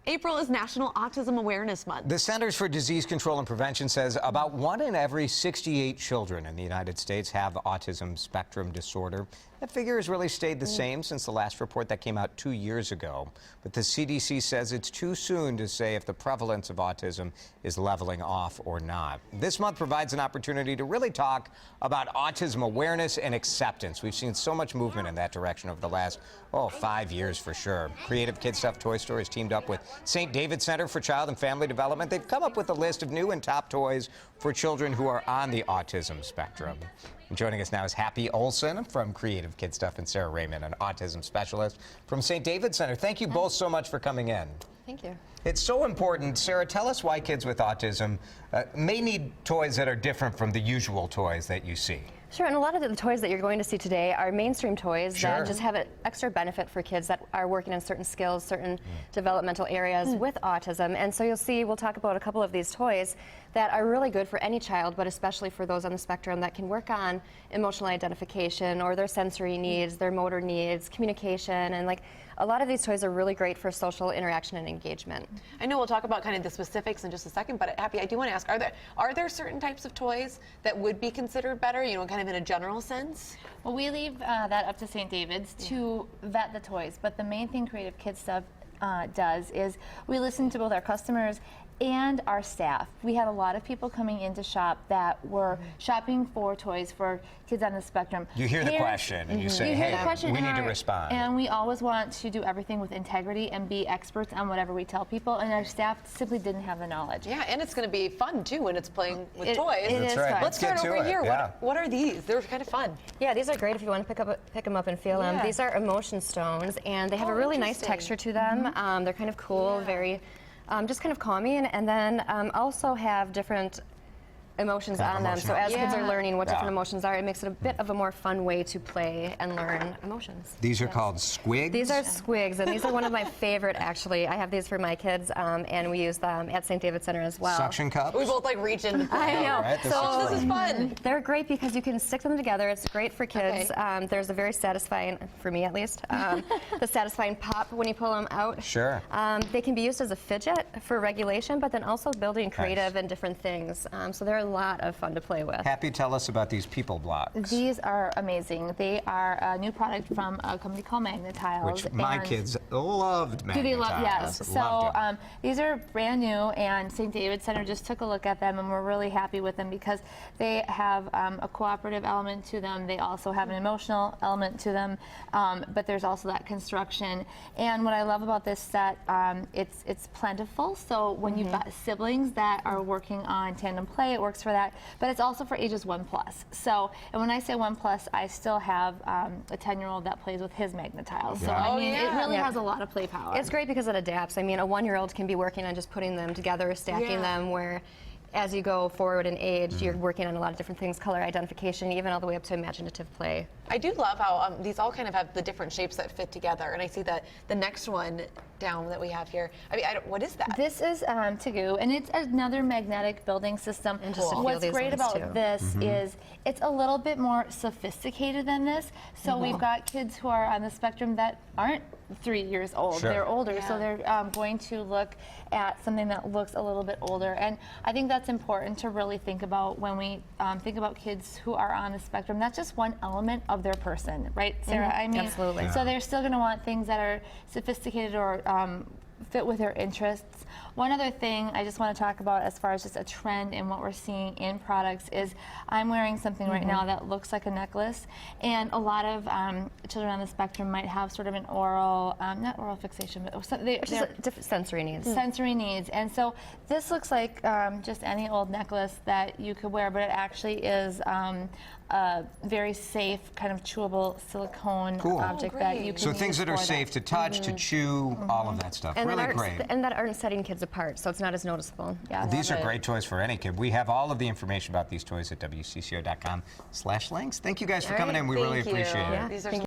April is National Autism Awareness Month. The Centers for Disease Control and Prevention says about 1 in every 68 children in the United States have autism spectrum disorder. That figure has really stayed the same since the last report that came out 2 years ago. But the CDC says it's too soon to say if the prevalence of autism is leveling off or not. This month provides an opportunity to really talk about autism awareness and acceptance. We've seen so much movement in that direction over the last, 5 years for sure. Creative Kid Stuff Toy Store has teamed up with St. David Center for Child and Family Development. They've come up with a list of new and top toys for children who are on the autism spectrum. And joining us now is Happy Olson from Creative Kid Stuff and Sarah Raymond, an autism specialist from St. David Center. Thank you both so much for coming in. Thank you. It's so important. Sarah, tell us why kids with autism may need toys that are different from the usual toys that you see. Sure, and a lot of the toys that you're going to see today are mainstream toys that just have an extra benefit for kids that are working on certain skills, certain developmental areas with autism. And so you'll see, we'll talk about a couple of these toys that are really good for any child, but especially for those on the spectrum that can work on emotional identification or their sensory needs, their motor needs, communication, and like a lot of these toys are really great for social interaction and engagement. I know we'll talk about kind of the specifics in just a second, but Happy, I do want to ask, are there certain types of toys that would be considered better, kind of in a general sense? Well, we leave that up to St. David's to vet the toys, but the main thing Creative Kid Stuff does is we listen to both our customers and our staff. We had a lot of people coming in to shop that were shopping for toys for kids on the spectrum. You hear the question and you say, hey, we need to respond. And we always want to do everything with integrity and be experts on whatever we tell people, and our staff simply didn't have the knowledge. Yeah, and it's going to be fun too when it's playing with toys. That's right. Let's start over here. Yeah. What are these? They're kind of fun. Yeah, these are great if you want to pick them up and feel them. These are emotion stones, and they have a really nice texture to them. They're kind of cool, very just kind of calming, and then also have different emotions on them. So as kids are learning what different emotions are, it makes it a bit of a more fun way to play and learn emotions. These are called Squigs? These are Squigs, and these are one of my favorite, actually. I have these for my kids, and we use them at St. David Center as well. Suction cups? We both reach into play. I know. Right? So this is fun. They're great because you can stick them together. It's great for kids. There's a very satisfying, for me at least, the satisfying pop when you pull them out. Sure. They can be used as a fidget for regulation, but then also building creative and different things. So they're a lot of fun to play with. Happy, tell us about these people blocks. These are amazing. They are a new product from a company called Magna Tiles. Which my kids loved Magna Do they love? Tiles. Yes. So these are brand new, and St. David Center just took a look at them, and we're really happy with them because they have a cooperative element to them. They also have an emotional element to them, but there's also that construction. And what I love about this set, it's plentiful. So when you've got siblings that are working on tandem play, it works for that. But it's also for ages 1+. So, and when I say 1+, I still have a 10-year-old that plays with his Magna Tiles. So I mean, it really has a lot of play power. It's great because it adapts. I mean, a 1-year-old can be working on just putting them together, stacking them, where as you go forward in age, you're working on a lot of different things, color identification, even all the way up to imaginative play. I do love how these all kind of have the different shapes that fit together, and I see that the next one down that we have here. I mean, what is that? This is Teague, and it's another magnetic building system. And just what's great about this is it's a little bit more sophisticated than this. So we've got kids who are on the spectrum that aren't 3 years old. Sure. They're older, so they're going to look at something that looks a little bit older. And I think that's important to really think about when we think about kids who are on the spectrum. That's just one element of their person, right, Sarah? I mean, absolutely. So they're still going to want things that are sophisticated or fit with their interests. One other thing I just want to talk about as far as just a trend in what we're seeing in products is I'm wearing something right now that looks like a necklace, and a lot of children on the spectrum might have sort of an oral, not oral fixation, but just different sensory needs. Sensory needs. And so this looks like just any old necklace that you could wear, but it actually is a very safe, kind of chewable silicone object that you can So things that are safe to touch, to chew, all of that stuff. And really great. And that aren't setting kids apart, so it's not as noticeable. Yeah, These are great toys for any kid. We have all of the information about these toys at WCCO.com/links. Thank you guys for coming in. We really appreciate it. These are